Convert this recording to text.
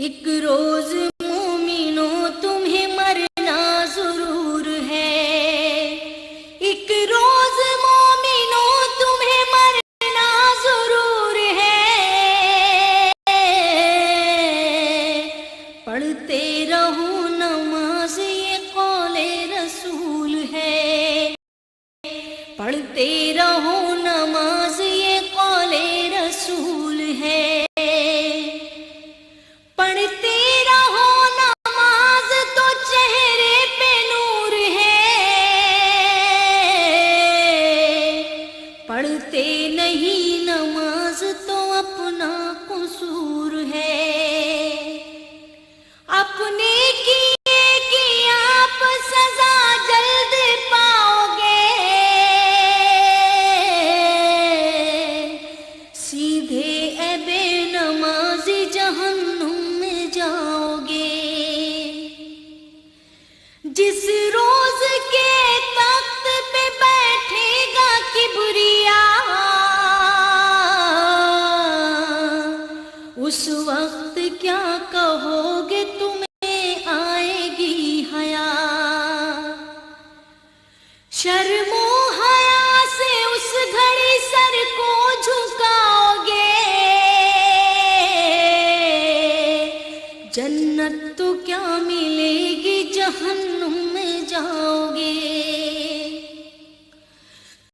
ایک روز مومنوں تمہیں مرنا ضرور ہے، ایک روز مومنوں تمہیں مرنا ضرور ہے، پڑھتے رہو نماز یہ قول رسول ہے، پڑھتے رہو نماز یہ قول رسول ہے، پڑھتے رہو نماز تو چہرے پہ نور ہے، پڑھتے نہیں نماز تو اپنا قصور ہے، اپنے کیے کی آپ سزا جلد پاؤ گے، سیدھے اے بے نمازی جہنم میں جاؤ گے، جس روز کے تخت پہ بیٹھے گا کبریا، اس وقت کیا کہو گے تم